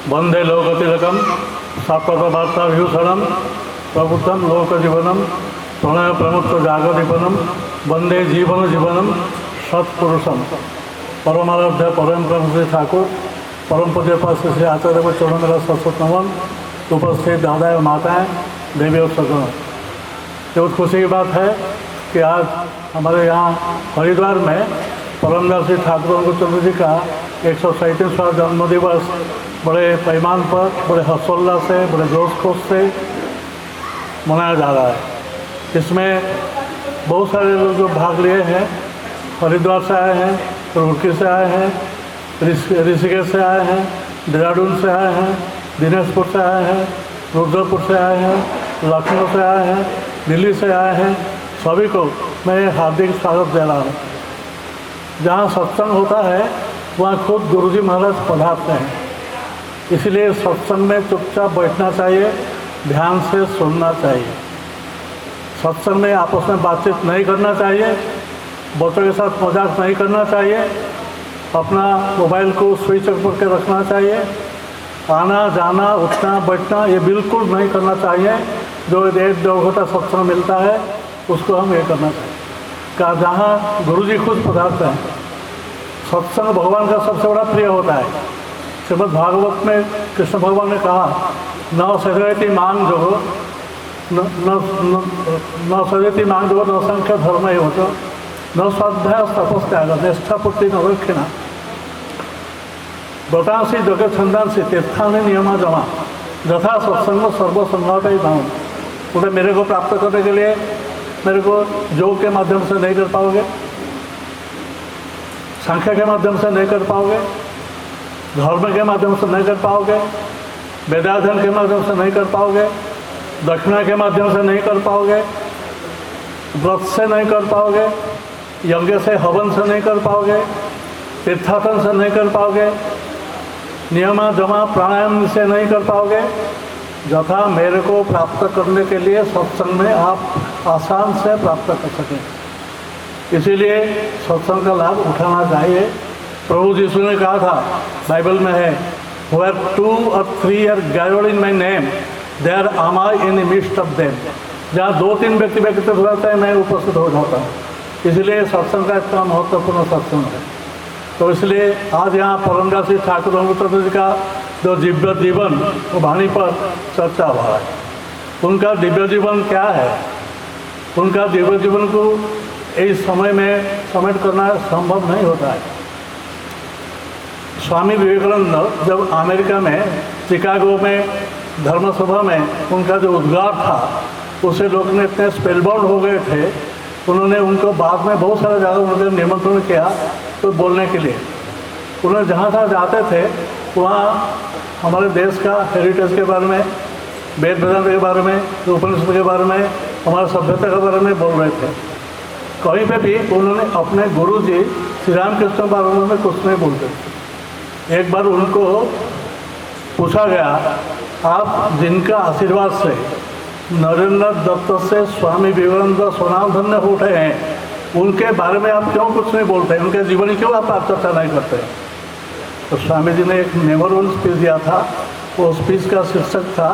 वंदे लोकतिलकम सत्पथवार्ताभूषणम प्रबुद्धम लोकजीवनम प्रणय प्रमुख जागदीपनम वंदे जीवन जीवनम सत्पुरुषम। परमाराध्य परम ब्रह्म श्री ठाकुर परम पूज्य पास श्री आचार्य को चरण मेरा सत्सत नमन। उपस्थित दादा एवं माताएँ, देवी और सज्जन, ये बहुत खुशी की बात है कि आज हमारे यहाँ हरिद्वार में परमदास श्री ठाकुर अंकुरचंद्र जी का 137वां जन्म दिवस बड़े पैमान पर, बड़े हर्षोल्लास से, बड़े जोश खोश से मनाया जा रहा है। इसमें बहुत सारे लोग जो भाग लिए हैं, हरिद्वार से आए हैं, रुड़की से आए हैं, ऋषिकेश से आए हैं, देहरादून से आए हैं, दिनेशपुर से आए हैं, रुद्रपुर से आए हैं, लखनऊ से आए हैं, दिल्ली से आए हैं। सभी को मैं हार्दिक स्वागत दे रहा हूँ। जहाँ सत्संग होता है वहाँ खुद गुरुजी महाराज पधारते हैं, इसलिए सत्संग में चुपचाप बैठना चाहिए, ध्यान से सुनना चाहिए। सत्संग में आपस में बातचीत नहीं करना चाहिए, बच्चों के साथ मजाक नहीं करना चाहिए, अपना मोबाइल को स्विच ऑफ करके रखना चाहिए। आना जाना उठना बैठना ये बिल्कुल नहीं करना चाहिए। जो 1-2 घंटा सत्संग मिलता है उसको हम ये करना चाहिए। का जहाँ गुरुजी खुद पधारते हैं, सत्संग भगवान का सबसे बड़ा प्रिय होता है। श्रीमद् भागवत में कृष्ण भगवान ने कहा, न सजयति मांग जो न सजयति मांग जो न संख्या धर्म ही होता न स्वाध्याय तपस्याग निष्ठापूर्ति न दक्षिणा व्रतांसी जगत छंदांसी तीर्थानि नियमा जमा यथा सत्संग सर्वसंगत ही धाम। उन्हें मेरे को प्राप्त करने के लिए मेरे को योग के माध्यम से नहीं कर पाओगे, संख्या के माध्यम से नहीं कर पाओगे, धर्म के माध्यम से नहीं कर पाओगे, वेदाध्ययन के माध्यम से नहीं कर पाओगे, दक्षिणा के माध्यम से नहीं कर पाओगे, व्रत से नहीं कर पाओगे, यज्ञ से हवन से नहीं कर पाओगे, तीर्थाटन से नहीं कर पाओगे, नियमा जमा प्राणायाम से नहीं कर पाओगे। यथा मेरे को प्राप्त करने के लिए सत्संग में आप आसान से प्राप्त कर सकें, इसीलिए सत्संग का लाभ उठाना चाहिए। प्रभु यीशु ने कहा था, बाइबल में है, Where 2 or 3 are gathered in my name, there am I in the midst of them। जहाँ 2-3 व्यक्ति व्यक्तित्व हो जाता है, मैं उपस्थित हो जाता हूँ। इसलिए सत्संग का इतना महत्वपूर्ण सत्संग है। तो इसलिए आज यहाँ परमदास श्री ठाकुर अंकुरचंद्र जी का जो दिव्य जीवन वो वाणी पर चर्चा हुआ है। उनका दिव्य जीवन क्या है, उनका दिव्य जीवन को इस समय में समेट करना संभव नहीं होता है। स्वामी विवेकानंद जब अमेरिका में शिकागो में धर्मसभा में उनका जो उद्गार था, उसे लोग ने इतने स्पेलबाउंड हो गए थे, उन्होंने उनको बाद में बहुत सारे जगह उन्होंने निमंत्रण किया तो बोलने के लिए। उन्होंने जहाँ जहाँ जाते थे वहाँ हमारे देश का हेरिटेज के बारे में, वेद वेदांत के बारे में, उपनिषद के बारे में, हमारे सभ्यता के बारे में बोल रहे थे। कहीं पे भी उन्होंने अपने गुरु जी श्री रामकृष्ण के बारे में कुछ नहीं बोलते थे। एक बार उनको पूछा गया, आप जिनका आशीर्वाद से नरेंद्र दत्त से स्वामी विवेकानंद स्वनामधन्य हो उठे हैं, उनके बारे में आप क्यों कुछ नहीं बोलते, उनके जीवन क्यों आप चर्चा नहीं करते। तो स्वामी जी ने एक मेमोरेबल स्पीच दिया था। वो स्पीच का शीर्षक था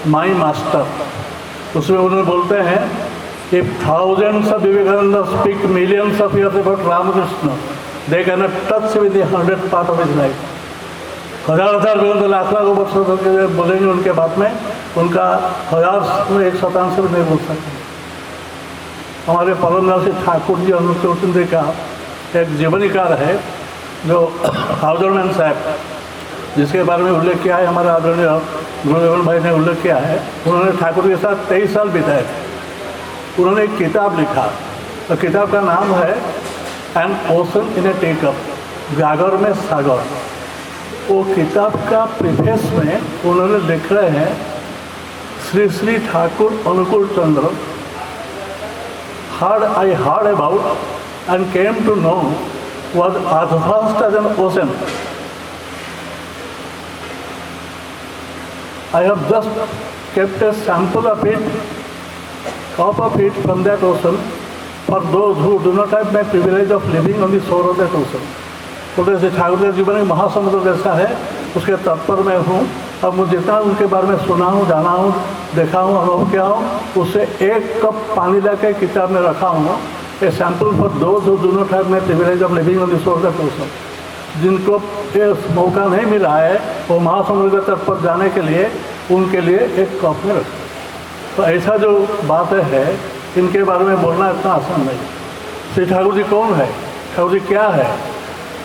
माई मास्टर। उसमें उन्होंने बोलते हैं, if thousands of Vivekananda speak millions of years about Ramakrishna, they can not touch with the 100th part of his life. हजार विवेकानंद लाख वर्षों तक बोलेंगे उनके बाद में, उनका 1000 में 1 से भी नहीं बोल सकते। हमारे परमदास श्री ठाकुर जी अंकुरचंद्र जी का एक जीवनीकार है जो हाउजरमैन साहब, जिसके बारे में उल्लेख किया है हमारे आदरणीय गुरुदेवन भाई ने उल्लेख किया है। उन्होंने ठाकुर के साथ 23 साल बिताए थे। उन्होंने एक किताब लिखा, तो किताब का नाम है N ocean in A tea cup, गागर में सागर। वो किताब का प्रीफेस में उन्होंने लिख रहे हैं, Shri Shri Thakur अंकुरचंद्र I heard about and came to know was as vast as an ocean. I have just kept a sample of it from that ocean for those who do not have the privilege of living on the shore of that ocean. तो जैसे ठाकुर के जीवन में महासमुद्र जैसा है, उसके तत्पर मैं हूँ। अब मुझे जितना उनके बारे में सुना हूँ, जाना हूँ, देखा हूँ, अनुभव किया हूँ, उससे 1 कप पानी लाके किताब में रखा हूँ। ए sample for those who do not have the privilege of living on this earth person, जिनको ये मौका नहीं मिला है वो महासमुद्र के तट पर जाने के लिए, उनके लिए 1 कप में रखा। तो ऐसा जो बातें है, इनके बारे में बोलना इतना आसान नहीं। श्री ठाकुर जी कौन है, ठाकुर जी क्या है?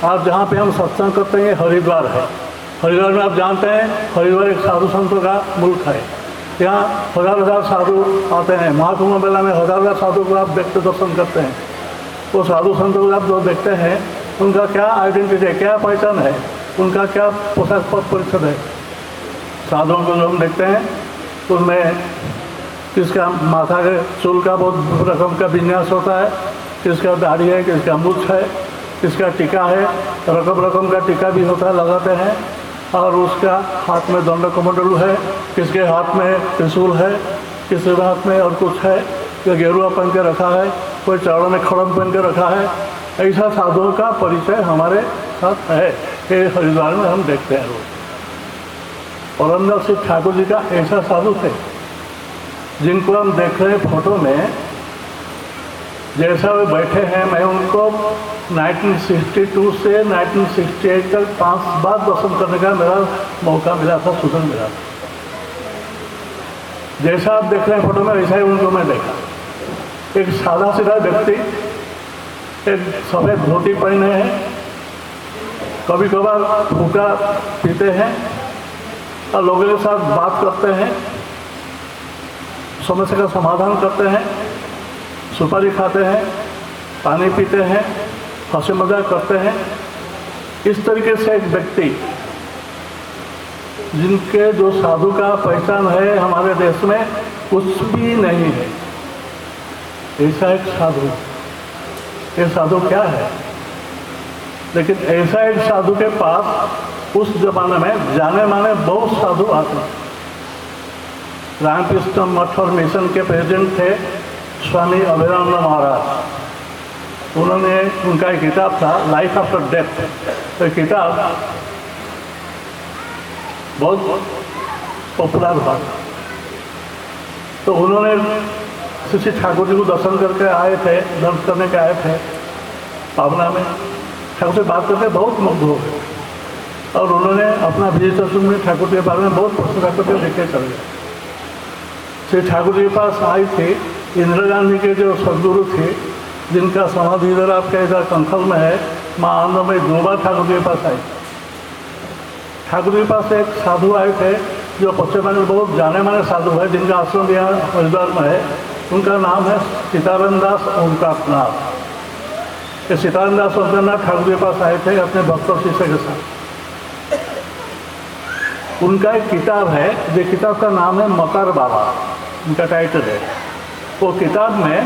आप जहाँ पे हम सत्संग करते हैं हरिद्वार है। हरिद्वार में आप जानते हैं, हरिद्वार एक साधु संतों का मुल्क है। यहाँ 1000 साधु आते हैं। महाकुंभ मेला में 1000 साधु को आप देखते दर्शन करते हैं। वो साधु संतों को आप जो देखते हैं, उनका क्या आइडेंटिटी है, क्या पहचान है, उनका क्या पोशाक परिच्छद है। साधुओं को जो हम देखते हैं, उनमें किसका माथा के चूल का बहुत रकम का विन्यास होता है, किसका दाढ़ी है, किसका मूछ है, किसका टीका है, रकम का टीका भी होता है, लगाते हैं। और उसका हाथ में दंड कमंडलू है, किसके हाथ में त्रिशूल है, किसके हाथ में और कुछ है, कोई गेरुआ पहन के रखा है, कोई चरणों में खड़म पहन के रखा है। ऐसा साधुओं का परिचय हमारे साथ है, ये हरिद्वार में हम देखते हैं रोज। परमदयाल श्री ठाकुर जी का ऐसा साधु थे, जिनको हम देख रहे हैं फोटो में, जैसा वे बैठे हैं। मैं उनको 1962 से 1968 तक 5 बार दर्शन करने का मेरा मौका मिला था, सुधर मिला था। जैसा आप देख रहे हैं फोटो में, वैसा ही उनको मैं देखा। एक सादा सीधा व्यक्ति, एक सफ़ेद धोती पहने हैं, कभी कभार हुक्का पीते हैं और लोगों के साथ बात करते हैं, समस्या का समाधान करते हैं, सुपारी खाते हैं, पानी पीते हैं, हंसी मजाक करते हैं। इस तरीके से एक व्यक्ति, जिनके जो साधु का पहचान है हमारे देश में कुछ भी नहीं है, ऐसा एक साधु। ये साधु क्या है? लेकिन ऐसा एक साधु के पास उस जमाने में जाने माने बहुत साधु आते हैं। रामकृष्ण मठ और मिशन के प्रेसिडेंट थे स्वामी अभेदानंद महाराज। उन्होंने, उनका एक किताब था लाइफ आफ्टर डेथ। तो किताब बहुत पॉपुलर हुआ। तो उन्होंने श्री ठाकुर जी को दर्शन करके आए थे, दर्शन करने के आए थे पावना में। ठाकुर से बात करके बहुत मुग्ध हो गए और उन्होंने अपना विजिटेशन में ठाकुर जी के बारे में बहुत प्रशंसा करके लिखे चले गए। श्री ठाकुर जी के पास आई थी इंदिरा गांधी के जो सदगुरु थे, जिनका समाधि इधर आपके इधर कंखल में है, माँ आनंदमयी 2 बार ठाकुर जी के पास आई। ठाकुर जी के पास एक साधु आए थे जो पश्चिम बंगाल में बहुत जाने माने साधु है, जिनका आश्रम यहाँ हरिद्वार में है। उनका नाम है सीताराम दास ओंकारनाथ। ये सीताराम दास ओंकारनाथ ठाकुर जी के पास आए थे अपने भक्त शिष्य के साथ। उनका एक किताब है, जो किताब का नाम है मकर बाबा, उनका टाइटल है। वो किताब में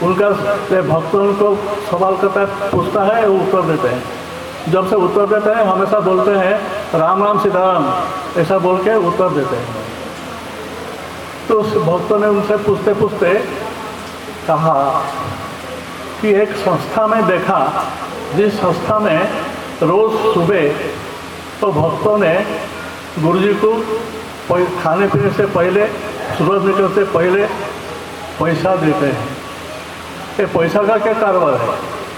उनका भक्तों को सवाल करता है, पूछता है, वो उत्तर देते हैं। जब से उत्तर देते हैं हमेशा बोलते हैं राम राम सीताराम, ऐसा बोल के उत्तर देते हैं। तो उस भक्तों ने उनसे पूछते पूछते कहा कि एक संस्था में देखा, जिस संस्था में रोज़ सुबह तो भक्तों ने गुरुजी को खाने पीने से पहले, सूरज निकलने से पहले पैसा देते हैं। ये पैसा का क्या कारोबार है?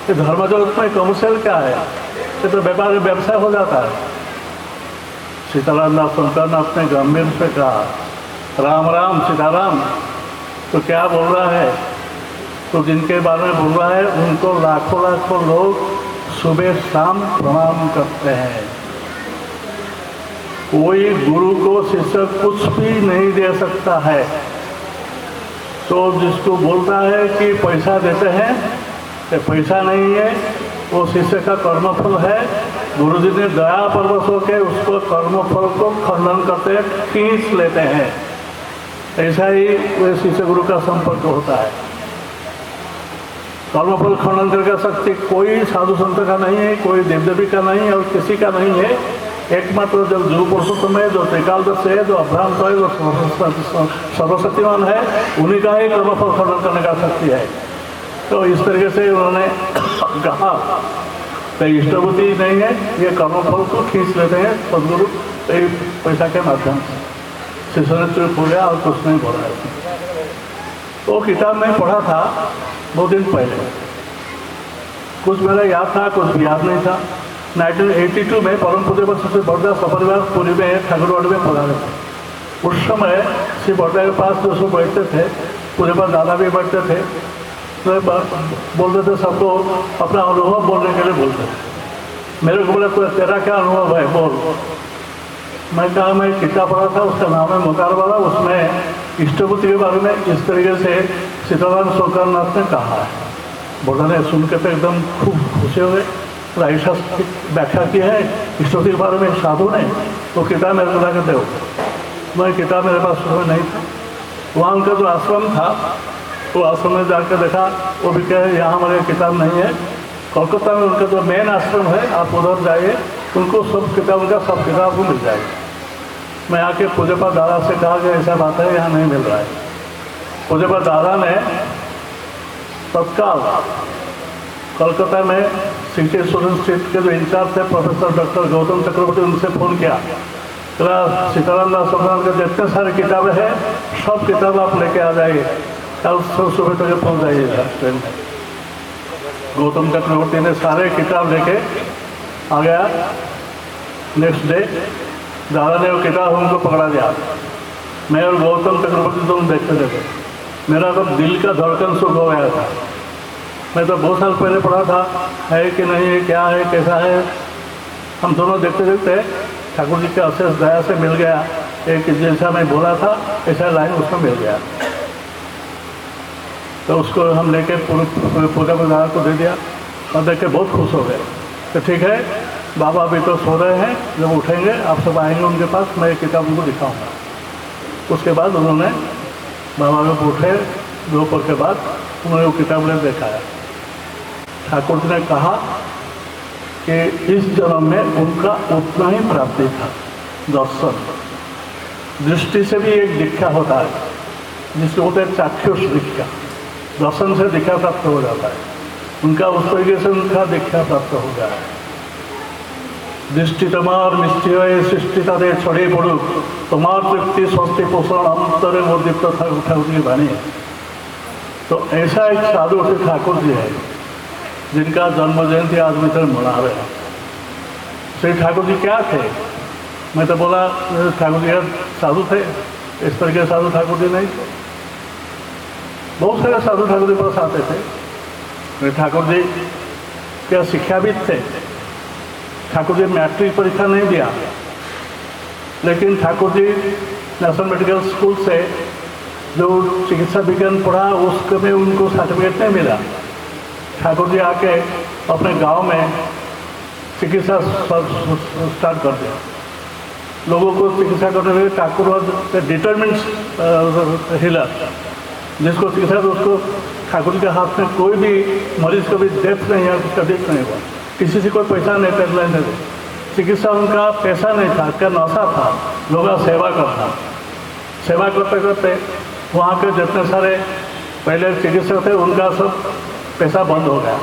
ये धर्म जगत में कमर्शियल क्या है? ये तो व्यापार व्यवसाय हो जाता है। सीताराम दास ओंकारनाथ ने गंभीर से कहा राम राम सीताराम, तो क्या बोल रहा है? तो जिनके बारे में बोल रहा है उनको लाखों लाखों लोग सुबह शाम प्रणाम करते हैं। कोई गुरु को शिष्य कुछ भी नहीं दे सकता है। तो जिसको बोलता है कि पैसा देते हैं, ये पैसा नहीं है, वो शिष्य का कर्मफल है। गुरु जी ने दया परवश होकर उसको कर्मफल को खंडन करते हैं, खींच लेते हैं। ऐसा ही वो शिष्य गुरु का संपर्क होता है। कर्मफल खंडन करके शक्ति कोई साधु संत का नहीं है, कोई देवदेवी का नहीं है और किसी का नहीं है। एकमात्र जो जीव पुरुषोत्तम है, जो त्रिकालदर्शी है, जो अभ्रांत है, जो सर्वशक्तिमान है, उन्हीं का ही कर्मफल खंडन करने का शक्ति है। तो इस तरीके से उन्होंने कहा तो इष्टभूति नहीं है, ये कर्मफल को खींच लेते हैं सदगुरु पैसा के माध्यम से। शिष्य ने चुप हो गया और कुछ नहीं बोला। तो किताब में पढ़ा था 2 दिन पहले, कुछ मेरा याद था, कुछ भी याद नहीं था। 1982 में परम पूज्य वर्ष से बड़दा सपरिवार पुरी में ठाकुरवाड़ी में पढ़ा रहे थे। उस समय श्री बड़दा के पास जो सब बैठते थे, पूरे पास दादा भी बैठते थे, तो बोलते थे सबको अपना अनुभव बोलने के लिए बोलते थे। मेरे को बोले तेरा क्या अनुभव है बोल। मैं कहा मैं किताब पढ़ा था, उसका नाम है मुकार वाला, उसमें इष्टभूति के बारे में इस तरीके से सीताराम शोकरनाथ ने कहा है। बोला ने सुन के तो एकदम खूब खुशी हो गए, ऐसा व्याख्या की है इष्टभूति के बारे में साधु ने। तो किताब मेरे को ला कर दो। मैं किताब मेरे पास उसमें नहीं था। वहाँ उनका जो आश्रम था, वो आश्रम में जाकर देखा, वो भी कहे यहाँ हमारे किताब नहीं है। कोलकाता में उनका जो मेन आश्रम है, आप उधर जाइए, उनको सब किताब का सब किताब को मिल जाएगी। मैं आके पूज्यपाद दादा से कहा कि ऐसा बात है, यहाँ नहीं मिल रहा है। पूज्यपाद दादा ने तत्काल कोलकाता में सिटी स्टूडेंट स्ट्रीट के जो इंचार्ज थे प्रोफेसर डॉक्टर गौतम चक्रवर्ती, उनसे फ़ोन किया, सीताराम दास शोकरनाथ के जितने सारे किताबें हैं सब किताब आप लेके आ जाइए, कल सुबह तक पहुँच जाइएगा ट्रेन में। गौतम चक्रवर्ती ने सारे किताब लेके आ गया। नेक्स्ट डे दादा ने वो किताब हमको पकड़ा दिया। मैं और गौतम चक्रवर्ती दोनों देखते थे। मेरा तो दिल का धड़कन सुख हो गया था। मैं तो बहुत साल पहले पढ़ा था, है कि नहीं है, क्या है, कैसा है। हम दोनों देखते देखते ठाकुर जी के अशेष दया से मिल गया। एक जैसा मैं बोला था ऐसा लाइन उसको मिल गया। तो उसको हम लेके पूजा दादा को दे दिया और देख के बहुत खुश हो गए। तो ठीक है, बाबा अभी तो सो रहे हैं, जब उठेंगे आप सब आएंगे उनके पास, मैं एक किताब उनको दिखाऊंगा। उसके बाद उन्होंने बाबा को उठे, दोपहर के बाद उन्होंने वो किताब ले दिखाया। ठाकुर जी ने कहा कि इस जन्म में उनका उतना ही प्राप्ति था, दर्शन। दृष्टि से भी एक दीक्षा होता है, जिसको बोलते हैं चाक्षुष दीक्षा। दर्शन से दीक्षा प्राप्त हो जाता है। उनका उस तरीके से उनका दीक्षा प्राप्त हो गया है। दृष्टि तमार मिष्टि हुए सृष्टि तादे छड़े पड़ुक, तुम्हार तृप्ति स्वस्थि पोषण अंतरे वो दीप्त ठाकुर की वाणी है। तो ऐसा एक साधु श्री ठाकुर जी है जिनका जन्म जयंती आज मित्र मना रहे हैं। श्री ठाकुर जी क्या थे? मैं तो बोला ठाकुर जी साधु थे, इस तरह के साधु ठाकुर जी नहीं थे। बहुत सारे साधु ठाकुर जी पास आते थे। ठाकुर जी क्या शिक्षाविद थे। ठाकुर जी मैट्रिक परीक्षा नहीं दिया, लेकिन Thakur ji national medical school से जो चिकित्सा विज्ञान पढ़ा उसमें उनको सर्टिफिकेट नहीं मिला। ठाकुर जी आके अपने गांव में चिकित्सा स्टार्ट कर दिया। लोगों को चिकित्सा करने में ठाकुर डिटरमिन्ड हीलर, जिसको चिकित्सा तो उसको ठाकुर जी के हाथ में कोई भी मरीज को भी डेथ नहीं है, उसका डेथ नहीं हुआ। किसी से कोई पैसा नहीं पैसा लेने दे। चिकित्सा उनका पैसा नहीं था, क्या नशा था, लोगों का सेवा करना। सेवा करते करते वहाँ के जितने सारे पहले चिकित्सक थे उनका सब पैसा बंद हो गया।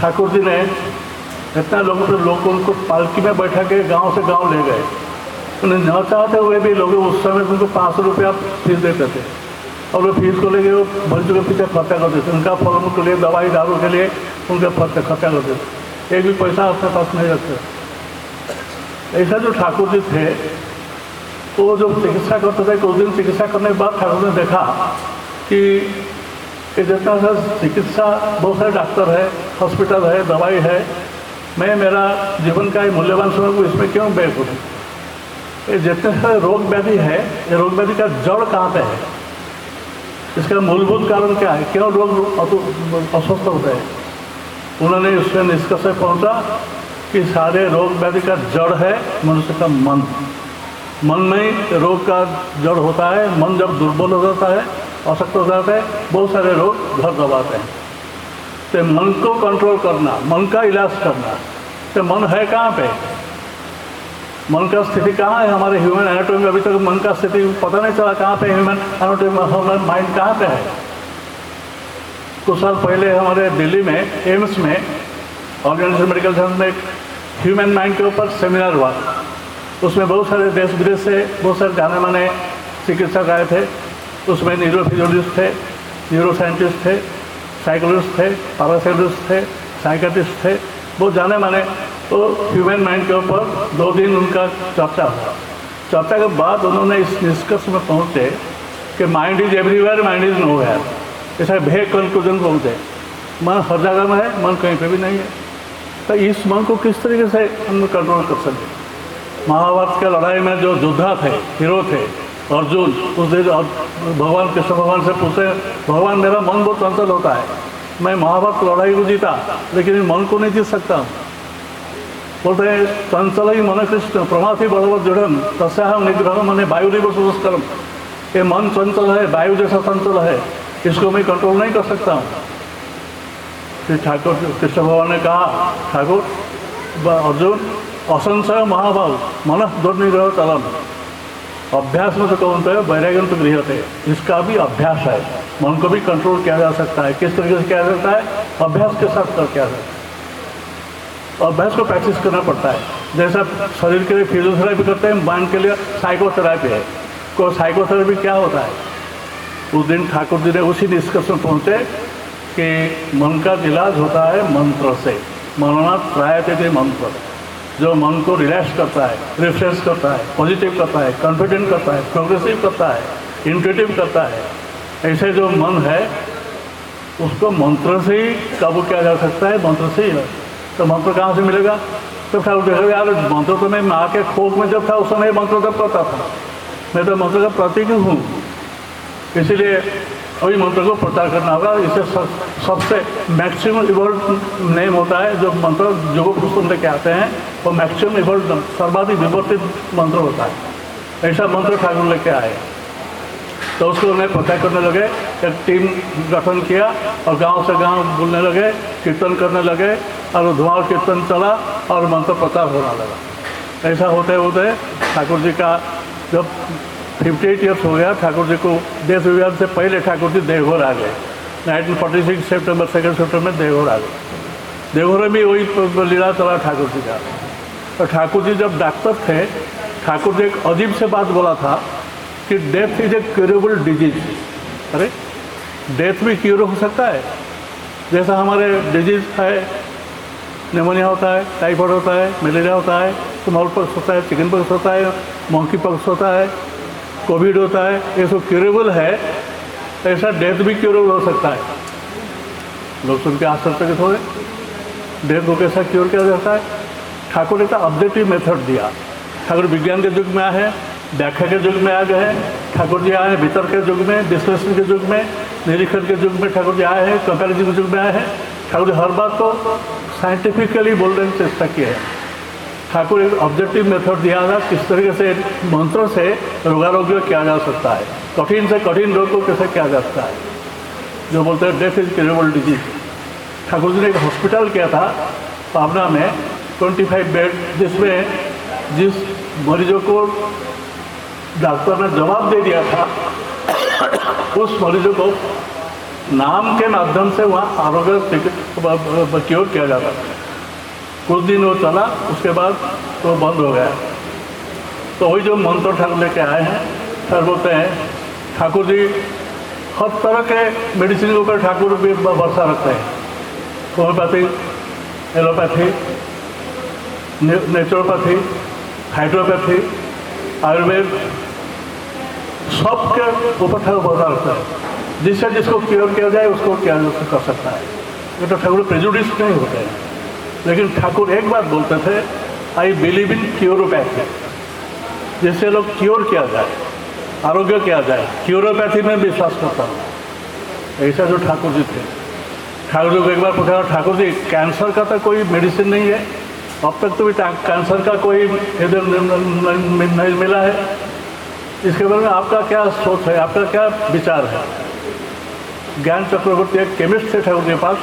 ठाकुर जी ने इतना लोगों से लोग उनको पालकी में बैठा के गांव से गांव ले गए। उन्हें न चाहते हुए भी लोग उस समय उनको 500 रुपया फीस देते थे, और वो फीस को लेके वो मरीजों के पीछे खर्चा करते थे। उनका फॉर्म के लिए, दवाई दारू के लिए उनके खर्चा करते थे। एक भी पैसा अपने पास नहीं रखते। ऐसा जो ठाकुर जी थे वो जो चिकित्सा करते थे, कुछ दिन चिकित्सा करने के बाद ठाकुर ने देखा कि जितना सा चिकित्सा, बहुत सारे डॉक्टर है, हॉस्पिटल है, दवाई है, मैं मेरा जीवन का मूल्यवान समय को इसमें क्यों व्यय करूँ? ये जितने सारे रोग व्याधि है, ये रोग व्याधि का जड़ कहाँ पे है, इसका मूलभूत कारण क्या है, क्यों लोग अस्वस्थ होते हैं? उन्होंने उसमें निष्कर्ष से पहुँचा कि सारे रोग व्याधि का जड़ है मनुष्य का मन। मन में ही रोग का जड़ होता है। मन जब दुर्बल हो जाता है, अशक्त हो जाता है, बहुत सारे रोग घर दबाते हैं। तो मन को कंट्रोल करना, मन का इलाज करना। तो मन है कहाँ पे? मन का स्थिति कहाँ है? हमारे ह्यूमन एनाटॉमी में अभी तक मन का स्थिति पता नहीं चला कहाँ पे ह्यूमन एनाटॉमी, ह्यूमन माइंड कहाँ पे है। कुछ साल पहले हमारे दिल्ली में एम्स में ऑर्गेनाइजेशन मेडिकल साइंस में एक ह्यूमन माइंड के ऊपर सेमिनार हुआ। उसमें बहुत सारे देश विदेश से बहुत सारे जाने माने चिकित्सक आए थे। उसमें न्यूरोफिजियोलॉजिस्ट थे, न्यूरो साइंटिस्ट थे, साइकोलॉजिस्ट थे, पैरासाइकोलॉजिस्ट थे, साइकेट्रिस्ट थे, बहुत जाने माने। तो ह्यूमन माइंड के ऊपर 2 दिन उनका चर्चा हुआ। चर्चा के बाद उन्होंने इस निष्कर्ष में पहुँचे कि mind is everywhere, mind is nowhere. ऐसा भेग कंक्लूजन पहुँचे, मन हर जगह में है, मन कहीं पे भी नहीं है। तो इस मन को किस तरीके से हम कंट्रोल कर सकते? महाभारत के लड़ाई में जो योद्धा थे, हीरो थे, अर्जुन, उस दिन भगवान कृष्ण भगवान से पूछे, भगवान मेरा मन बहुत चंचल होता है, मैं महाभारत लड़ाई को जीता लेकिन मन को नहीं जीत सकता हूँ। बोलते हैं चंचल ही मन कृष्ण प्रमाथि बलवत दृढ़ तस्याहं निग्रह मने वायुरिव सुदुष्करम। ये मन चंचल है, वायु जैसा चंचल है, इसको मैं कंट्रोल नहीं कर सकता हूँ। फिर ठाकुर कृष्ण भगवान ने कहा, ठाकुर अर्जुन असंशय महाभाव मन दुर्निग्रह चलन। अभ्यास में तो कौनते हैं वैराग्य तो गृहते, इसका भी अभ्यास है। मन को भी कंट्रोल किया जा सकता है। किस तरीके से किया जा सकता है? अभ्यास के साथ कर किया जाता है। अभ्यास को प्रैक्टिस करना पड़ता है। जैसा शरीर के लिए फिजियोथेरेपी करते हैं, माइंड के लिए साइकोथेरेपी है। को साइकोथेरेपी क्या होता है? उस दिन ठाकुर जी ने उसी निष्कर्ष में पहुँचे कि मन का इलाज होता है मंत्र से। मननात् त्रायते थे मंत्र, जो मन को रिलैक्स करता है, रिफ्रेश करता है, पॉजिटिव करता है, कॉन्फिडेंट करता है, प्रोग्रेसिव करता है, इंट्यूटिव करता है। ऐसे जो मन है उसको मंत्र से ही काबू किया जा सकता है, मंत्र से ही। तो मंत्र कहाँ से मिलेगा? तो ठाकुर देखो यार, मंत्र तो मैं माँ के कोख में जब था उस समय मंत्र जब करता था, मैं तो मंत्र का प्रतीक हूँ। इसीलिए वही मंत्र को प्रचार करना होगा। इसे सबसे मैक्सिमम इवॉल्व नेम होता है जो मंत्र जो पुस्तक लेके आते हैं, वो मैक्सिमम इवॉल्व सर्वाधिक विवर्तित मंत्र होता है। ऐसा मंत्र ठाकुर लेके आए, तो उसको उन्हें प्रचार करने लगे। एक टीम गठन किया और गांव से गांव बुलने लगे, कीर्तन करने लगे, और धुआं कीर्तन चला और मंत्र प्रचार होने लगा। ऐसा होते होते ठाकुर जी का जब 58 ईयर्स हो गया, ठाकुर जी को देश विभाजन से पहले ठाकुर जी देवघर आ गए। 1946 सितंबर 2 सितंबर में देवघर आ गए। देवघर में भी वही लीला चला ठाकुर जी का। तो ठाकुर जी जब डॉक्टर थे, ठाकुर जी एक अजीब से बात बोला था कि death is a curable disease. अरे डेथ भी क्यूर हो सकता है? जैसा हमारे डिजीज है, निमोनिया होता है, टाइफाइड होता है, मलेरिया होता है, स्मॉल पॉक्स होता है, चिकन पॉक्स होता है, मंकी पॉक्स होता है, कोविड होता है, ये सब क्यूरेबल है। ऐसा डेथ भी क्यूरेबल हो सकता है। लोग सुन के आश्चर्यचकित हो गए, डेथ को कैसा क्योर किया जाता है? ठाकुर ने का ऑब्जेक्टिव मेथड दिया। ठाकुर विज्ञान के युग में आए हैं, व्याख्या के युग में आ गए हैं। ठाकुर जी आए हैं भीतर के युग में, विश्लेषण के युग में, निरीक्षण के युग में ठाकुर जी आए हैं, कंपैरिजन के युग में आए हैं। ठाकुर जी हर बात को साइंटिफिकली बोलने की चेष्टा की है। ठाकुर एक ऑब्जेक्टिव मेथड दिया था, किस तरीके से मंत्रों से रोगारोग्य किया जा सकता है, कठिन से कठिन रोग को कैसे किया जा सकता है, जो बोलते हैं death is curable disease. Thakur ji ने एक हॉस्पिटल किया था पावना में, 25 बेड, जिसमें जिस मरीजों को डॉक्टर ने जवाब दे दिया था, उस मरीजों को नाम के माध्यम से वहाँ आरोग्य क्योर किया जाता था। कुछ दिन वो चला, उसके बाद वो बंद हो गया। तो वही जो मंत्र ठाकुर लेके आए हैं, फिर बोलते हैं ठाकुर जी हर तरह के मेडिसिन के ऊपर ठाकुर भी भरोसा रखते हैं। Homeopathy, allopathy, naturopathy, hydropathy, Ayurveda, सबके ऊपर ठाकुर भरोसा रखता है। जिससे जिसको क्योर किया जाए उसको क्या कर सकता है। ये तो ठाकुर प्रेजुडिस नहीं होते हैं। लेकिन ठाकुर एक बात बोलते थे, आई बिलीव इन क्यूरोपैथी, जिससे लोग क्योर किया जाए, आरोग्य किया जाए। क्यूरोपैथी में विश्वास करता हूँ। ऐसा जो ठाकुर जी थे। ठाकुर जी को एक बार पूछा, ठाकुर जी कैंसर का तो कोई मेडिसिन नहीं है, अब तक तो भी कैंसर का कोई नहीं मिला है, इसके बारे में आपका क्या सोच है, आपका क्या विचार है? ज्ञान चक्रवर्ती एक केमिस्ट थे ठाकुर के पास,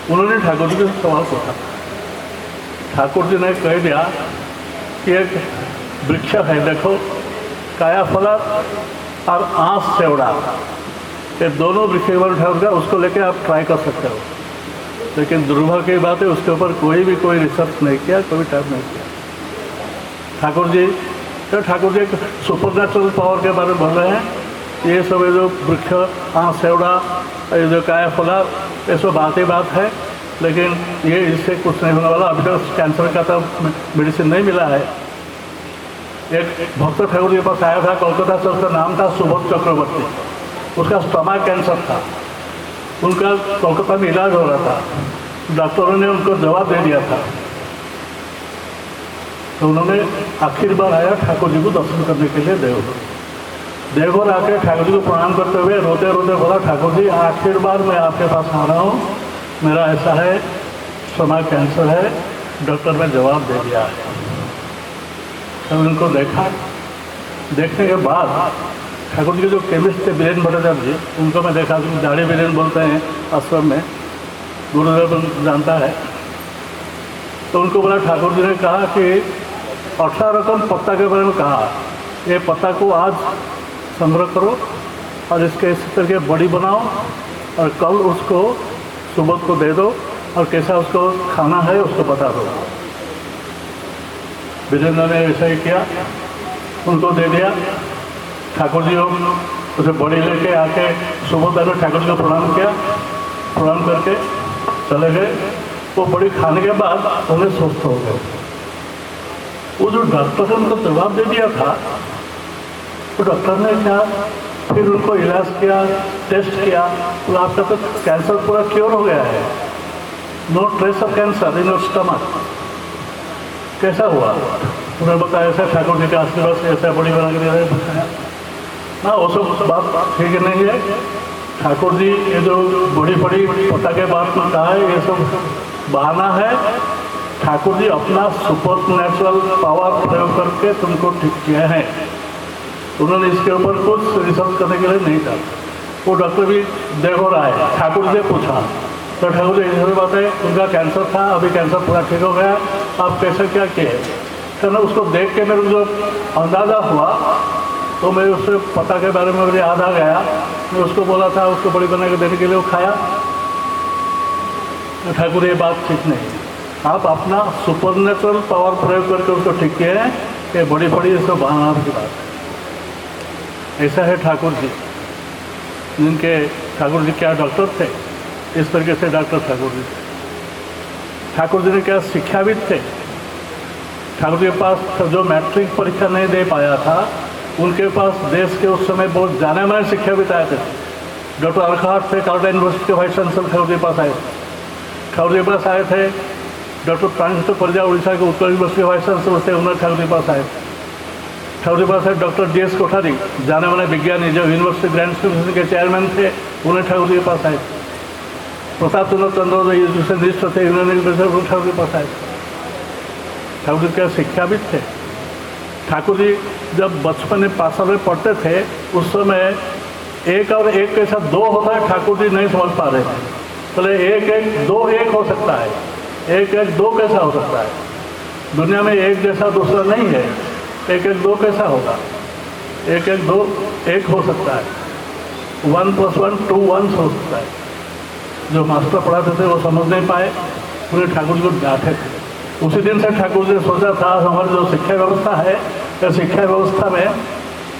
उन्होंने ठाकुर जी से सवाल पूछा। ठाकुर जी ने कह दिया कि एक वृक्ष है, देखो, कायाफला और आँस सेवड़ा, ये दोनों वृक्ष ठाकुर का, उसको लेके आप ट्राई कर सकते हो। लेकिन दुर्भाग्य की बात है उसके ऊपर कोई रिसर्च नहीं किया, कोई टाइम नहीं किया। ठाकुर जी एक सुपर नेचुरल पावर के बारे में बोल रहे हैं। ये सब ये जो वृक्ष, सेवड़ा, ये जो कायाफला, ये सब बात ही बात है, लेकिन ये इससे कुछ नहीं होने वाला। अभी तक कैंसर का तो मेडिसिन नहीं मिला है। एक भक्त ठाकुर जी के पास आया था कोलकाता से, उसका नाम था सुबोध चक्रवर्ती। उसका स्टमक कैंसर था, उनका कोलकाता में इलाज हो रहा था। डॉक्टरों ने उनको जवाब दे दिया था, तो उन्होंने आखिर बार आया ठाकुर जी को दर्शन करने के लिए देवघर आके ठाकुर जी को प्रणाम करते हुए रोते रोते बोला, ठाकुर जी आखिर बार मैं आपके पास आ रहा हूँ, मेरा ऐसा है, स्टमक कैंसर है, डॉक्टर ने जवाब दे दिया है। तब उनको देखने के बाद ठाकुर जी के जो केमिस्ट थे बीरेन भट्टाचार्य जी, उनको मैं देखा, दाढ़ी बीरेन बोलते हैं आश्रम में, गुरुदेव जानता है। तो उनको बोला, ठाकुर जी ने कहा कि 18 रकम पत्ता के बारे में कहा, ये पत्ता को आज संग्रह करो और इसके इस तरह के बड़ी बनाओ और कल उसको सुबह को दे दो और कैसा उसको खाना है उसको बता दो। विजेंद्र ने ऐसा ही किया, उनको दे दिया। ठाकुर जी उसे बड़ी लेके आके सुबह पहले ठाकुर जी को प्रणाम किया, प्रणाम करके चले गए। वो बड़ी खाने के बाद उन्हें स्वस्थ हो गए। वो जो डॉक्टर ने उनको जवाब दे दिया था, तो डॉक्टर ने क्या फिर उनको इलाज किया, टेस्ट किया, तो आपका तो कैंसर पूरा क्योर हो गया है, no trace of cancer in your stomach. कैसा हुआ? उन्होंने बताया ऐसा ठाकुर जी के आशीर्वाद से ऐसा बड़ी बना के दे रहे बताया ना। वो सब बात ठीक नहीं है। ठाकुर जी ये जो बड़ी पता के बात में कहा है, ये सब बहाना है। ठाकुर जी अपना सुपर नेचुरल पावर प्रयोग करके तुमको ठीक किया है। उन्होंने इसके ऊपर कुछ रिसर्च करने के लिए नहीं था। वो डॉक्टर भी देवघर आए, ठाकुर जी से पूछा, तो ठाकुर जी ऐसी बात है, उनका कैंसर था, अभी कैंसर पूरा ठीक हो गया, आप कैसे क्या किए? तो ना उसको देख के मेरे को जो अंदाज़ा हुआ, तो मैं उससे पता के बारे में मुझे याद आ गया। मैं उसको बोला था, उसको बड़ी बना के देने के लिए वो खाया। तो ठाकुर ये बात ठीक नहीं, आप अपना सुपर नेचुरल पावर प्रयोग करके उसको ठीक किए हैं, ये बड़ी ये सब बहाना की बात है। ऐसा है ठाकुर जी, जिनके ठाकुर जी क्या डॉक्टर थे, इस तरीके से डॉक्टर ठाकुर जी थे। ठाकुर जी ने क्या शिक्षाविद थे। ठाकुर जी के पास जो मैट्रिक परीक्षा नहीं दे पाया था, उनके पास देश के उस समय बहुत जाने माने शिक्षाविद आए थे। डॉक्टर अरखाट थे, कलकत्ता यूनिवर्सिटी के वाइस चांसलर ठाकुर जी के पास आए थे। ठाकुर जी के पास आए थे डॉक्टर प्राणेश्वर परिजा, उड़ीसा के उत्तर यूनिवर्सिटी के वाइस चांसलर थे, उन्होंने ठाकुर जी के पास आए थे। ठाकुर जी के पास है डॉक्टर DS कोठारी, जाने माने विज्ञानी, जो यूनिवर्सिटी ग्रैंड स्टूडेंट के चेयरमैन थे, उन्हें ठाकुर जी के पास आए। प्रताप चंद्र जो एजुकेशन मिनिस्टर थे, यूनियन ठाकुर जी के पास आए। ठाकुर जी क्या शिक्षाविद थे। ठाकुर जी जब बचपन में पाठशाला में पढ़ते थे, उस समय एक और एक के साथ दो होता है, ठाकुर जी नहीं समझ पा रहे थे। बोले एक एक दो एक हो सकता है, एक एक दो कैसा हो सकता है? दुनिया में एक जैसा दूसरा नहीं है, एक एक दो कैसा होगा? एक एक दो एक हो सकता है, 1 + 1 2 1 हो सकता है। जो मास्टर पढ़ाते थे वो समझ नहीं पाए, उन्हें ठाकुर जी को डांटे थे। उसी दिन से ठाकुर जी ने सोचा था, हमारी जो शिक्षा व्यवस्था है, इस शिक्षा व्यवस्था में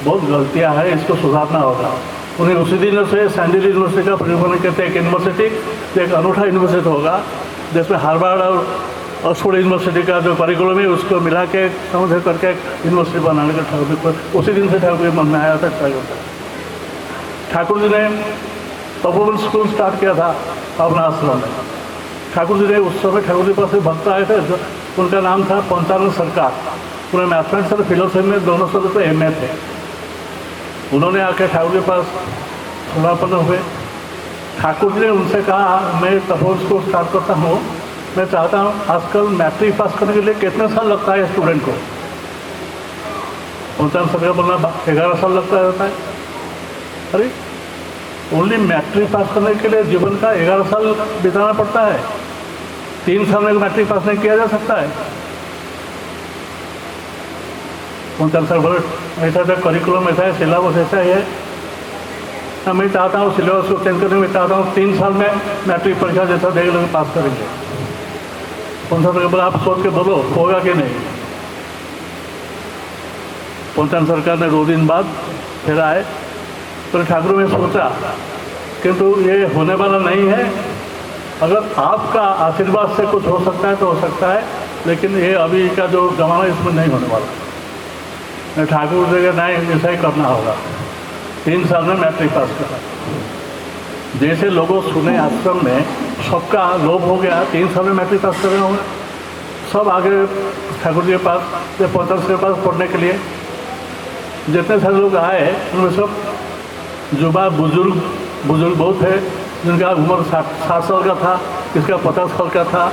बहुत गलतियां हैं, इसको सुधारना होगा। उन्हें उसी दिन से सैंडिल यूनिवर्सिटी का प्रयोग करते एक यूनिवर्सिटी, एक अनूठा यूनिवर्सिटी होगा, जिसमें हार्वर्ड और ऑक्सफोर्ड यूनिवर्सिटी का जो करिकुलम है उसको मिला के समझ करके यूनिवर्सिटी बनाने का ठाकुर जी को उसी दिन से ठाकुर जी मन में आया था। ठाकुर जी ने तपोवन स्कूल स्टार्ट किया था अपना आश्रम में। ठाकुर जी ने उस समय ठाकुर जी पास भक्त आए थे, उनका नाम था पंचानंद सरकार। उन्हें मैथमेटिक्स और फिलोसफी में दोनों से तो MA थे। उन्होंने आके ठाकुर जी पास समापन्न हुए। ठाकुर जी ने उनसे कहा, मैं तपोवन स्कूल स्टार्ट करता हूँ, मैं चाहता हूँ आजकल मैट्रिक पास करने के लिए कितने साल लगता है स्टूडेंट को? पंचानंद सरकार बोलना 11 साल लगता है। अरे ओनली मैट्रिक पास करने के लिए जीवन का 11 साल बिताना पड़ता है, 3 साल में मैट्रिक पास नहीं किया जा सकता है। पंचानंद सर बोले ऐसा था, करिकुलम ऐसा है, सिलेबस ऐसा ही है। मैं चाहता हूँ सिलेबस को चेंज करने में चाहता हूँ 3 साल में मैट्रिक परीक्षा जैसा देख लोग पास करेंगे। 15 साल के बाद आप सोच के बोलो होगा कि नहीं। पंचायत सरकार ने 2 दिन बाद फिर आए तो ठाकुर ने सोचा किंतु ये होने वाला नहीं है। अगर आपका आशीर्वाद से कुछ हो सकता है तो हो सकता है, लेकिन ये अभी का जो जमाना इसमें नहीं होने वाला। ठाकुर जी का नहीं, ऐसा ही करना होगा। 3 साल में मैट्रिक पास करा। जैसे लोगों सुने आश्रम में सबका लोभ हो गया, 3 साल में मैट्रिक पास कर रहे होंगे, सब आगे ठाकुर जी के पास या पंचायत के पास पढ़ने के लिए। जितने सारे लोग आए उनमें सब युवा बुजुर्ग बहुत है, जिनका उम्र 60 साल का था, किसका 50 साल का था,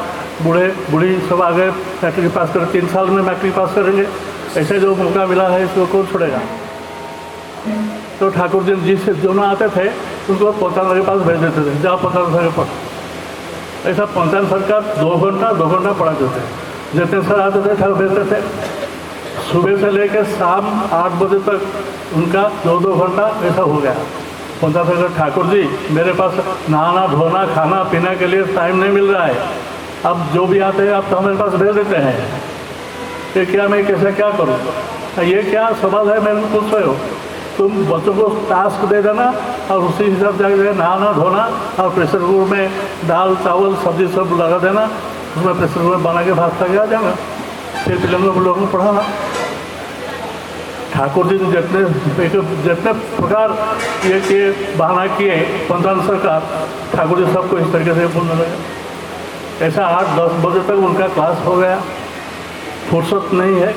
बूढ़े बूढ़ी सब आगे मैट्रिक पास कर 3 साल में मैट्रिक पास करेंगे। ऐसे जो मौका मिला है इसको कौन छोड़ेगा। तो ठाकुर जी जिससे जो ना आते थे उनको पंचायत के पास भेज देते थे, जाओ पंचायत सर के पास। ऐसा पंचायत सरकार 2 घंटा पढ़ाते थे। जितने सर आते थे ठाकुर भेजते थे। सुबह से लेकर शाम 8 बजे तक उनका 2 घंटा ऐसा हो गया। पंचायत सरकार ठाकुर जी मेरे पास नहाना धोना खाना पीना के लिए टाइम नहीं मिल रहा है, अब जो भी आते हैं आप तो हमारे पास भेज देते हैं। ये क्या मैं कैसे क्या करूँ, ये क्या सवाल है मैं पूछ रहे हो। तुम बच्चों को टास्क दे देना और उसी हिसाब से नहाना धोना और प्रेशर कुकर में दाल चावल सब्जी सब लगा देना, उसमें प्रेशर कुकर बना के भात खा के आ जाएगा। फिर लोगों को पढ़ाना। ठाकुर जी जितने प्रकार ये बहाना किए पंचायत सरकार, ठाकुर जी सबको इस तरीके से बोलने लगे। ऐसा 8-10 बजे तक उनका क्लास हो गया, फुर्सत नहीं है।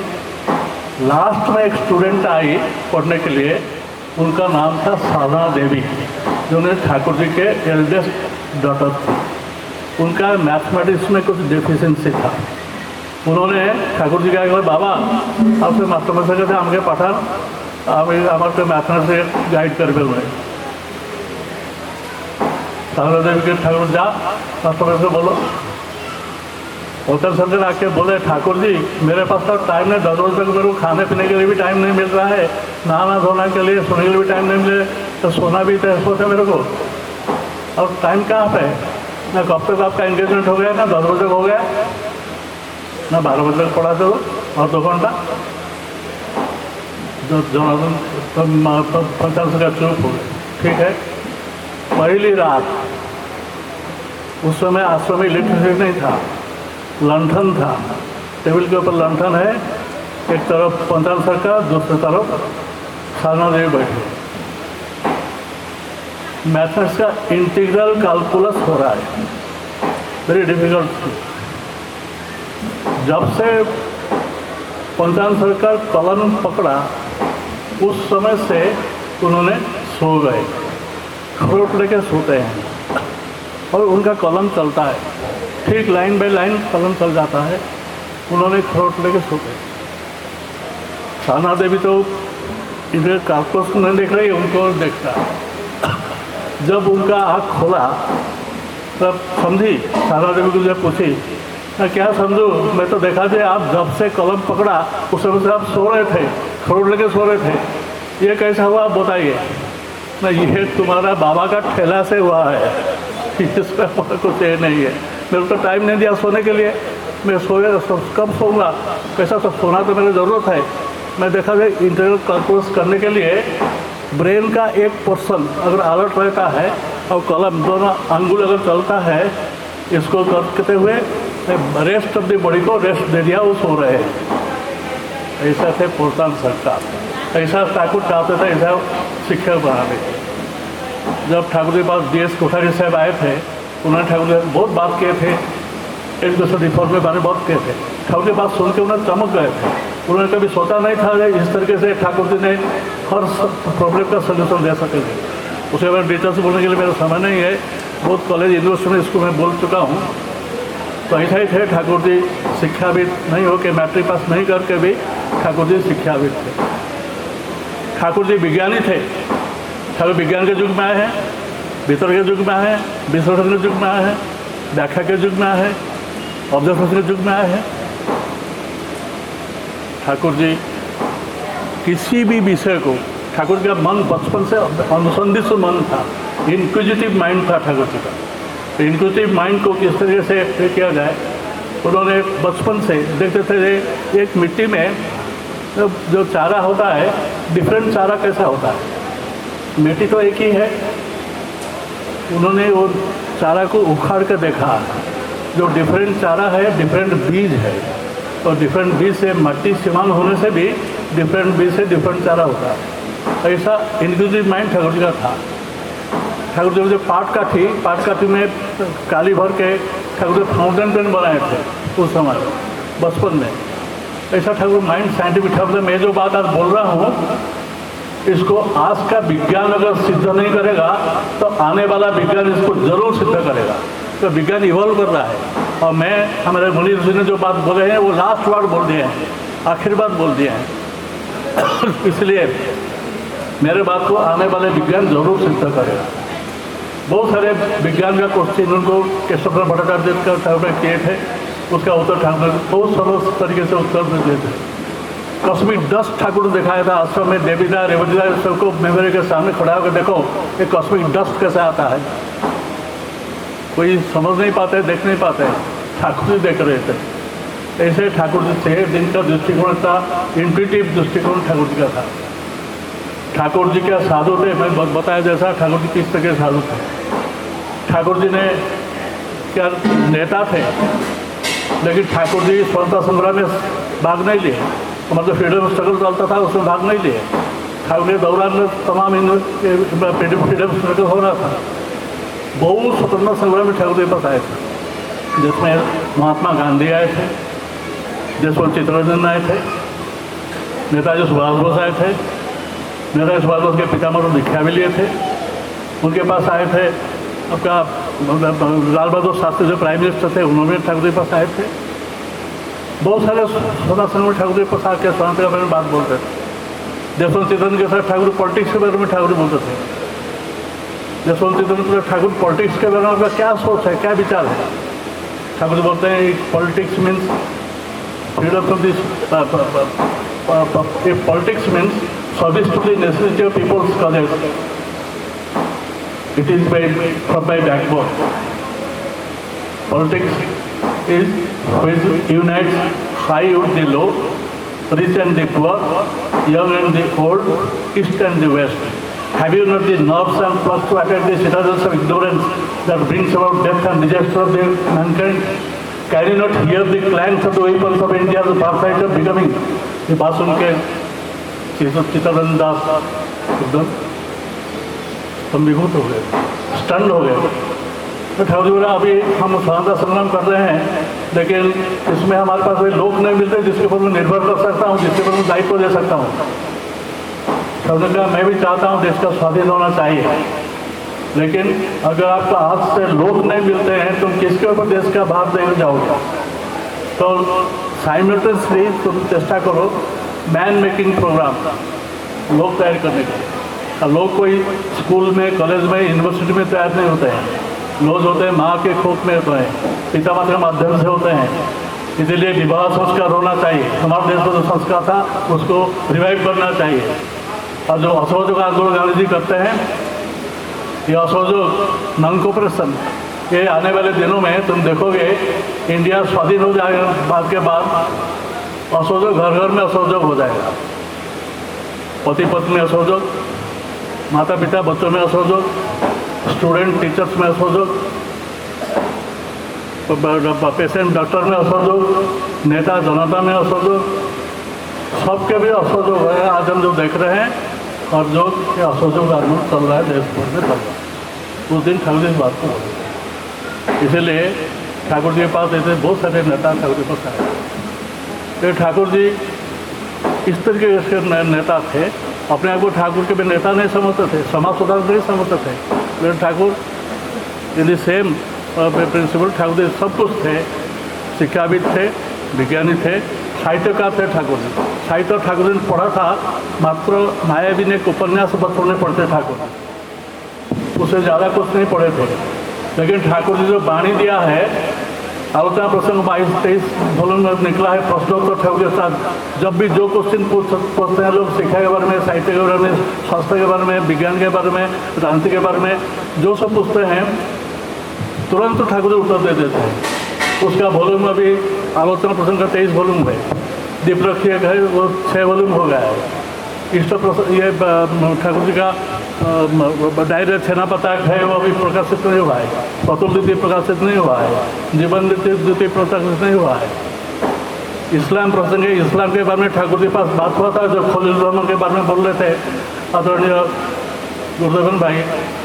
लास्ट में एक स्टूडेंट आई पढ़ने के लिए, उनका नाम था साधना देवी, जो ठाकुर जी के एल्डेस्ट डॉटर थी। उनका मैथमेटिक्स में कुछ डेफिशिएंसी था। उन्होंने ठाकुर जी कहा बाबा आपसे मास्टर से आमके पाठान हमारे मैथमेटिक्स गाइड करबे हुए। साधना देवी के ठाकुर जा मास्टर से बोलो। होटल सरकार आके बोले ठाकुर जी मेरे पास तो टाइम नहीं, 10 बजे तक मेरे को खाने पीने के लिए भी टाइम नहीं मिल रहा है, नहाना धोना के लिए सोने के लिए भी टाइम नहीं मिले, तो सोना भी तय होता है मेरे को। और टाइम कहाँ पे है ना, कब तक आपका एंगेजमेंट हो गया, ना 10 बजे हो गया, ना 12 बजे तक पढ़ा दो और 2 घंटा। पंचायत सरकार चुप हो गए। ठीक है, पहली रात उस समय आश्रम में इलेक्ट्रिसिटी नहीं था, लंठन था। टेबल के ऊपर लंठन है, एक तरफ पंचायत सरकार, दूसरी तरफ साधना देवी बैठे। मैथमेटिक्स का इंटीग्रल कैलकुलस हो रहा है, वेरी डिफिकल्ट। जब से पंचायत सरकार कलम पकड़ा उस समय से उन्होंने सो गए, खरोट लेके सोते हैं और उनका कलम चलता है, ठीक लाइन बाय लाइन कलम चल जाता है। उन्होंने खरोट लेके सो गए। साधना देवी तो इधर कैलकुलस नहीं देख रही, उनको देखता है। जब उनका आँख खोला तब समझी, साधना देवी को जब पूछी मैं क्या समझूँ, मैं तो देखा थे आप जब से कलम पकड़ा उस समय से आप सो रहे थे, खरोट लेके सो रहे थे, ये कैसा हुआ आप बताइए ना। ये तुम्हारा बाबा का ठेला से हुआ है, इसमें कुछ ये नहीं है। मेरे को टाइम नहीं दिया सोने के लिए, मैं सोया कब सोऊंगा, कैसा सब सोना तो मेरी ज़रूरत है। मैं देखा था इंटीग्रल कैलकुलस करने के लिए ब्रेन का एक पोर्शन अगर अलर्ट रहता है और कलम दोनों अंगुल अगर चलता है, इसको करते हुए रेस्ट ऑफ द बॉडी को रेस्ट दे दिया, वो सो रहे हैं। ऐसा थे पंचायत सरकार, ऐसा ठाकुर चाहते थे, ऐसा शिक्षक बनाने। जब ठाकुर के पास DS कोठारी साहब आए थे, उन्होंने ठाकुर जी बहुत बात किए थे, एजुकेशन रिफॉर्म के बारे में बहुत किए थे। ठाकुर की बात सुन के उन्हें चमक गए थे। उन्होंने कभी सोचा नहीं था कि इस तरीके से ठाकुर जी ने हर प्रॉब्लम का सोल्यूशन दे सकेंगे। उसके बाद डिटेल्स बोलने के लिए मेरा समय नहीं है, बहुत कॉलेज यूनिवर्सिटी में इसको मैं बोल चुका हूँ। तो ऐसा ही थे ठाकुर जी, शिक्षाविद नहीं हो के मैट्रिक पास नहीं करके भी ठाकुर जी शिक्षाविद थे। ठाकुर जी विज्ञानी थे। ठाकुर विज्ञान के युग में आए हैं, भीतर के युग में आए हैं, विश्लेषण के युग में आए हैं, व्याख्या के युग में आए हैं, ऑब्जर्वेशन के युग में आए हैं। ठाकुर जी किसी भी विषय को ठाकुर जी का मन बचपन से अनुसंधित मन था, इंक्विजिटिव माइंड था ठाकुर जी का। तो इंक्विजिटिव माइंड को किस तरीके से किया जाए, उन्होंने बचपन से देखते थे एक मिट्टी में जो चारा होता है, डिफरेंट चारा कैसा होता है, मिट्टी तो एक ही है। उन्होंने वो चारा को उखाड़ कर देखा, जो डिफरेंट चारा है डिफरेंट बीज है, और डिफरेंट बीज से मट्टी समान होने से भी डिफरेंट बीज से डिफरेंट चारा होता है। ऐसा इंक्लूसिव माइंड ठाकुर जी का था। ठाकुर जी जो पाट काठी में काली भर के ठाकुर जी फाउंटेन पेन बनाए थे उस समय बचपन में। ऐसा ठाकुर माइंड साइंटिफिक ठाकुर। मैं जो बात आज बोल रहा हूँ, इसको आज का विज्ञान अगर सिद्ध नहीं करेगा तो आने वाला विज्ञान इसको जरूर सिद्ध करेगा। तो विज्ञान इवॉल्व कर रहा है, और मैं हमारे मुनि ऋषि ने जो बात बोले हैं वो लास्ट वर्ड बोल दिए हैं, आखिरी बात बोल दिए हैं। इसलिए मेरे बात को आने वाले विज्ञान जरूर सिद्ध करेगा। बहुत सारे विज्ञान का क्वेश्चन उनको केशव भट्टाचार्य का ठाकुर किए थे, उसका उत्तर ठाकुर बहुत सरल तरीके से उत्तर दिए थे। कॉस्मिक डस्ट ठाकुर ने दिखाया था आश्रम में, देवीदा रेवतीदा सबको मेमोरी के सामने खड़ा होकर देखो ये कॉस्मिक डस्ट कैसे आता है। कोई समझ नहीं पाते, देख नहीं पाते, ठाकुर जी देख रहे थे। ऐसे ठाकुर जी थे, जिनका दृष्टिकोण था इंट्यूटिव दृष्टिकोण ठाकुर जी का था। ठाकुर जी क्या साधु थे, मैं बताया जैसा ठाकुर जी किस तरह के साधु थे। ठाकुर जी ने क्या नेता थे, लेकिन ठाकुर जी स्वतंत्रता संग्राम में भाग नहीं लिए। मतलब फ्रीडम स्ट्रगल चलता था, उसमें भाग नहीं लिए। ठाकुर के दौरान में तमाम फ्रीडम स्ट्रगल हो रहा था। बहुत स्वतंत्रता संग्राम में ठाकुर के पास आए थे, जिसमें महात्मा गांधी आए थे, जसवंत चित्तरंजन आए थे, नेताजी सुभाष बोस आए थे। नेताजी सुभाष बोस के पितामह तो दीक्षा भी लिए थे। उनके पास आए थे आपका लाल बहादुर शास्त्री जो प्राइम मिनिस्टर थे, उन्होंने ठाकुर के पास आए थे। बहुत सारे स्वतंत्रता संग्राम ठाकुर के पास आके स्वतंत्रता के बारे में बात बोलते थे। जसवंत चित्तरंजन के साथ ठाकुर पॉलिटिक्स के बारे में ठाकुर बोलते थे। जसवंत चित्तरंजन ठाकुर पॉलिटिक्स के बारे में आपका क्या सोच है, क्या विचार है। ठाकुर बोलते हैं politics means freedom from this, politics means service to the necessity of peoples causes, it is from my backbone. पॉलिटिक्स is which unites high with the low, rich and the poor, young and the old, east and the west. Have you not the nerves and pluck to attack the citadels of ignorance that brings about death and disaster of the mankind? Can you not hear the clangs of the weapons of India's birthright of becoming? ये बात सुन के चित्तरंजन दास एकदम संविभूत हो गए, stunted हो गए। तो ठाकुर जी बोला अभी हम स्वतंत्रता संग्राम कर रहे हैं, लेकिन इसमें हमारे पास कोई लोग नहीं मिलते जिसके ऊपर मैं निर्भर कर सकता हूँ, जिसके ऊपर मैं दायित्व दे सकता हूँ। ठाकुर ने कहा मैं भी चाहता हूँ देश का स्वाधीन होना चाहिए, लेकिन अगर आपको हाथ से लोग नहीं मिलते हैं तुम किसके ऊपर देश का भार देने जाओगे। तो साइमल्टेनियसली तुम चेष्टा करो मैन मेकिंग प्रोग्राम, लोग तैयार करने का। लोग कोई स्कूल में, कॉलेज में, यूनिवर्सिटी में तैयार नहीं होते हैं। लोग होते हैं माँ के कोख में होते हैं, पिता माता के माध्यम से होते हैं। इसीलिए विवाह संस्कार होना चाहिए। हमारे देश में जो संस्कार था उसको रिवाइव करना चाहिए। और जो असहयोग आंदोलन गांधी जी करते हैं, ये असहयोग नॉन कोऑपरेशन, ये आने वाले दिनों में तुम देखोगे इंडिया स्वाधीन हो जाएगा, बाद के बाद असहयोग घर घर में असहयोग हो जाएगा। पति पत्नी में असहयोग, माता पिता बच्चों में असहयोग, स्टूडेंट टीचर्स में असहयोग, पेशेंट डॉक्टर में असहयोग, नेता जनता में असहयोग, सबके भी असहयोग है। आज हम जो देख रहे हैं और जो असहयोग आंदोलन चल रहा है देश भर में चल रहा है। उस दिन ठाकुर जी इस बात को बोले, इसीलिए ठाकुर जी के पास ऐसे बहुत सारे नेता ठाकुर जी के पास आए। तो ठाकुर जी इस तरीके से नेता थे, अपने आप को ठाकुर के भी नेता नहीं समझते थे, समाज सुधारक नहीं समझते थे, लेकिन Thakur in same principle Thakur ji सब कुछ थे। शिक्षाविद थे, विज्ञानी थे, साहित्यकार थे ठाकुर जी। साहित्य ठाकुर जी ने पढ़ा था, मात्र मायावी ने एक उपन्यास बच्चों ने पढ़ते ठाकुर, उससे ज़्यादा कुछ नहीं पढ़े थे। लेकिन ठाकुर जी जो वाणी दिया है आलोचना प्रसंग 22-23 वॉल्यूम में निकला है प्रश्नोत्तर ठाकुर के साथ। जब भी जो क्वेश्चन पूछते हैं लोग शिक्षा के बारे में, साहित्य के बारे में, शास्त्र के बारे में, विज्ञान के बारे में, राजनीति के बारे में, जो सब पूछते हैं तुरंत ठाकुर जी उत्तर दे देते हैं। उसका वॉल्यूम अभी आलोचना प्रसंग का 23 वॉल्यूम है, द्विपक्षीय है वो 6 वॉल्यूम हो गया है। इष्ट ये ठाकुर जी का डायरी छेनापताक है, वो अभी प्रकाशित नहीं हुआ है। पतुल प्रकाशित नहीं हुआ है। जीवन द्वितीय प्रकाशित नहीं हुआ है। इस्लाम प्रसंग, इस्लाम के बारे में ठाकुर जी के पास बात हुआ था, जो खलील रहमान के बारे में बोल रहे थे आदरणीय गुरुदेवन भाई।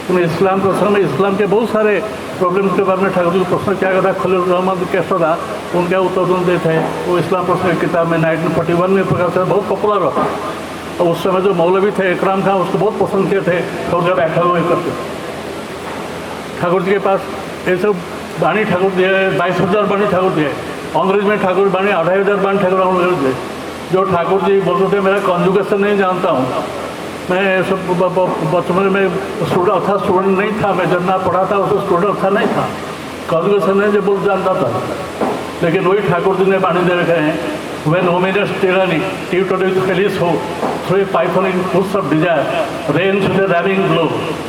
उन्हें इस्लाम प्रसंग में इस्लाम के बहुत सारे प्रॉब्लम्स के बारे में ठाकुर जी को प्रश्न किया गया था। खलील रहमान कैसा था, उनका उत्तर देते थे। वो इस्लाम प्रसंग की किताब में 1941 में प्रकाशित, बहुत पॉपुलर हुआ। और उस समय जो मौलवी थे इकराम खान, उसको बहुत पसंद किए थे। ठाकुर जी बैठा हुए करते ठाकुर जी के पास ये सब बाणी ठाकुर जी है, 22,000 बाणी ठाकुर जी है। अंग्रेज में ठाकुर बाणी 2,500 बाणी ठाकुर अंग्रेज थे। जो ठाकुर जी बोलते थे मेरा कॉन्जुगेशन नहीं जानता हूँ, मैं सब बचपन में स्टूडेंट अच्छा स्टूडेंट नहीं था, मैं जितना पढ़ा था उसको स्टूडेंट अच्छा नहीं था, कॉन्जुगेशन नहीं जो बोल जानता था। लेकिन वही ठाकुर जी ने बाणी दे रखे हैं, when ominous tyranny, tutored with felix hope, through a pythonic push of desire, reigns with a ramming blow,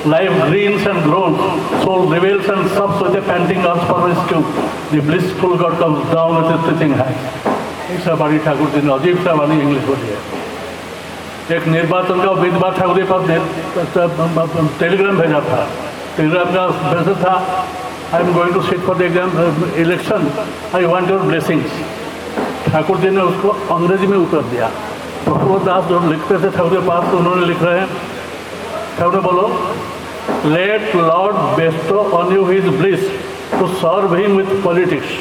life greens and groans, soul rebels and subs with a panting urge for rescue, the blissful God comes down with his stitching hand। ऐसा बाणी ठाकुर जी ने अजीब सा बाणी English बोली है। एक निर्वाचन का विधवा ठाकुर जी पास टेलीग्राम भेजा था। टेलीग्राम का मैसेज था, I am going to sit for the exam election, I want your blessings. Thakur ji ने उसको अंग्रेजी में उत्तर दिया। प्रफुल्ल दास जो लिखते थे ठाकुर के पास, तो उन्होंने लिख रहे हैं, ठाकुर बोलो, let Lord bestow on you his bliss to serve him with politics,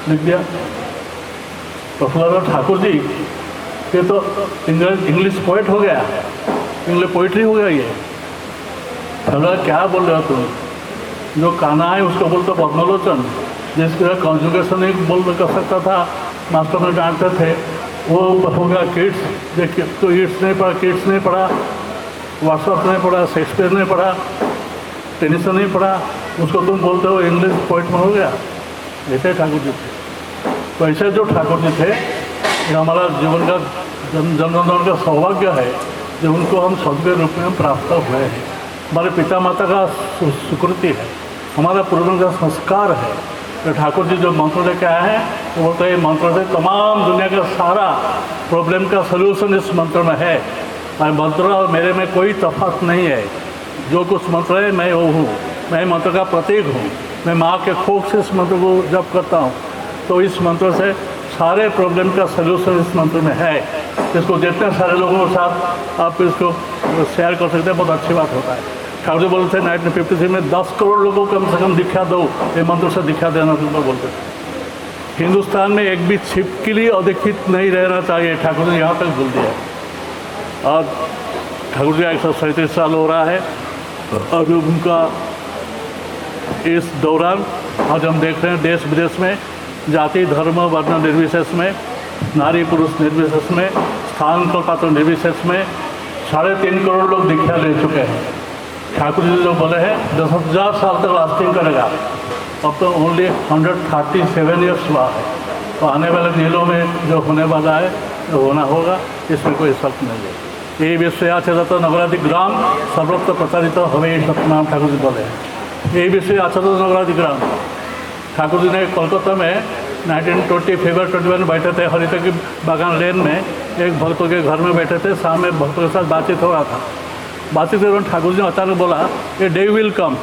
लिख दिया। प्रफुल्ल ठाकुर जी ये तो इंग्लिश पोइट हो गया, इंग्लिश पोइट्री हो गया ये। ठाकुर क्या बोल रहे हो तुम, जो कान्हा है उसको बोलते पद्मलोचन, जिसका कॉन्जुगेशन एक बोल कर सकता था, मास्टर में डांटते थे, वो हो गया किड्स। देखिए तो ईट्स नहीं पढ़ा, किड्स नहीं पढ़ा, व्हाट्सअप नहीं पढ़ा, शेक्सपियर नहीं पढ़ा, टेनिसन नहीं पढ़ा, उसको तुम बोलते हो इंग्लिश पोइट में हो गया। ऐसे ठाकुर जी थे। तो ऐसे जो ठाकुर जी थे, ये हमारा जीवन का जन्मदान का सौभाग्य है जो उनको हम सद्य रूप में प्राप्त हुए हैं। हमारे पिता माता का सुकृति है, हमारा पूर्वजों का संस्कार है। तो ठाकुर जी जो मंत्र लेके आए हैं, तो बोलते हैं मंत्र से तमाम दुनिया का सारा प्रॉब्लम का सलूशन इस मंत्र में है। और मंत्र और मेरे में कोई तफात नहीं है। जो कुछ मंत्र है मैं वो हूँ, मैं मंत्र का प्रतीक हूँ। मैं माँ के कोख से इस मंत्र को जप करता हूँ, तो इस मंत्र से सारे प्रॉब्लम का सलूशन इस मंत्र में है। इसको जितने सारे लोगों के साथ आप इसको शेयर कर सकते हैं, बहुत अच्छी बात होता है। ठाकुर जी बोलते थे 1953 में 10 करोड़ लोगों को कम से कम दीक्षा दो, ये मंत्र से दीक्षा देना तुमको बोलते थे। हिंदुस्तान में एक भी छिपकली अधीक्षित नहीं रहना चाहिए, ठाकुर जी यहाँ तक बोल दिया। और ठाकुर जी 137 साल हो रहा है। और उनका इस दौरान आज हम देख रहे हैं देश विदेश में जाति धर्म वर्ण निर्विशेष में, नारी पुरुष निर्विशेष में, स्थान पात्र निर्विशेष में 3.5 करोड़ लोग दीक्षा ले चुके हैं। ठाकुर जी जो बोले हैं 10,000 साल तक लास्टिंग करेगा। अब तो ओनली 137 ईयर्स हुआ है। तो आने वाले दिनों में जो होने वाला है जो होना होगा, इसमें कोई शक नहीं है। ये विषय आचरित नगरादि ग्राम सर्वत्र प्रचारित हमें सत्यनारायण ठाकुर जी बोले हैं। ये विषय आचरित नगरादि ग्राम ठाकुर जी ने कोलकाता में 1920 फरवरी 21 बैठे थे, हरित की बागान लेन में एक भक्तों के घर में बैठे थे। शाम में भक्तों के साथ बातचीत हो रहा था। बातचीत के दौरान ठाकुर जी ने अचानक बोला, ये डे विल कम,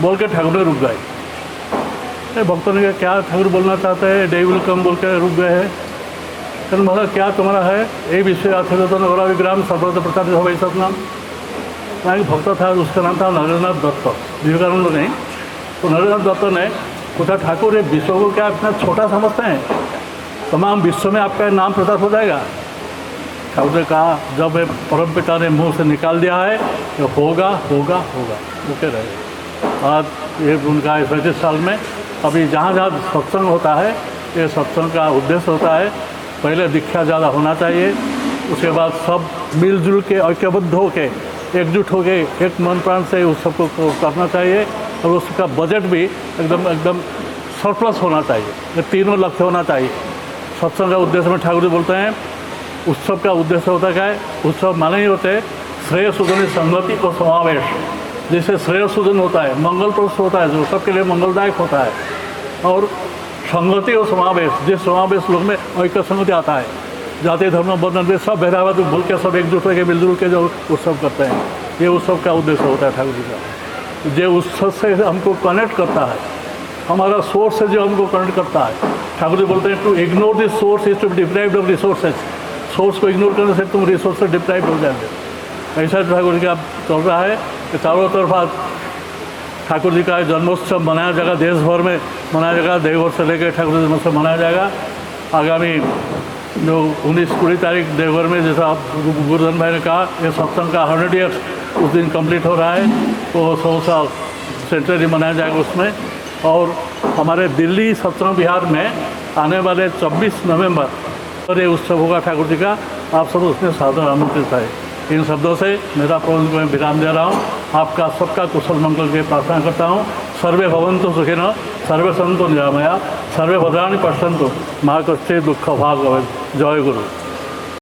बोल के ठाकुर ने रुक गए। भक्तों ने कहा क्या ठाकुर बोलना चाहते हैं, डे विल कम बोल के रुक गए हैं। फिर बोला क्या तुम्हारा है, ये विषय आचरित नगरादि ग्राम सर्वत्र प्रचारित हो गई सतनाम। वहाँ एक भक्त था, उसका नाम था नरेंद्रनाथ दत्त, विवेकानंद नहीं। तो नरेंद्रनाथ दत्त ने पूछा, ठाकुर ये विश्व को क्या इतना छोटा समझते हैं, तमाम विश्व में आपका नाम प्रचार हो जाएगा। ठाकुर ने कहा, जब परम पिता ने मुंह से निकाल दिया है तो होगा होगा होगा, रुके रहे। आज ये उनका 35 साल में अभी जहाँ जहाँ सत्संग होता है, ये सत्संग का उद्देश्य होता है पहले दीक्षा ज़्यादा होना चाहिए, उसके बाद सब मिलजुल के ऐक्यबद्ध होके एकजुट हो गए एक मन प्राण से उस सबको करना चाहिए। और उसका बजट भी एकदम सरप्लस होना चाहिए। ये तीनों लक्ष्य होना चाहिए। सत्संग का उद्देश्य में ठाकुर जी बोलते हैं, उत्सव का उद्देश्य होता क्या है? उत्सव माने ही होते श्रेय सुधनी संगति और समावेश, जिससे श्रेय सुधन होता है, मंगलप्रद होता है, जो सबके लिए मंगलदायक होता है, और संगति और समावेश, जिस समावेश लोग में ऐक्य संगति आता है, जाति धर्म वर्ण सब भेदाभेद भूल के सब एकजुट होकर मिलजुल के जो उत्सव करते हैं, ये उत्सव का उद्देश्य होता है ठाकुर जी का। जो उत्सव से हमको कनेक्ट करता है, हमारा सोर्स से जो हमको कनेक्ट करता है, ठाकुर जी बोलते हैं to ignore this source is to be deprived of resources. Source को इग्नोर करने से तुम रिसोर्स से डिप्राइव हो जाएंगे। ऐसा ठाकुर जी का चल रहा है कि चारों तरफ ठाकुर जी का जन्मोत्सव मनाया जाएगा, देश भर में मनाया जाएगा, देवघर से लेकर ठाकुर जी जन्मोत्सव मनाया जाएगा। आगामी जो 19-20 तारीख देवघर में, जैसा गुरुधन भाई ने कहा, ये सत्संग का 100 ईयर्स उस दिन कंप्लीट हो रहा है, तो 100 साल सेंचुरी मनाया जाएगा उसमें। और हमारे दिल्ली सत्संग विहार में आने वाले 24 नवंबर और ये उत्सव होगा ठाकुर जी का। आप सब उसमें सादर आमंत्रित है। इन शब्दों से मेरा प्रवचन को मैं विराम दे रहा हूँ। आपका सबका कुशल मंगल की प्रार्थना करता हूँ। सर्वे भवन्तु सुखिनः, सर्वे सन्तु निरामया, सर्वे भद्राणि पश्यन्तु मा कश्चित् दुःख भाग् भवेत्। जय गुरु।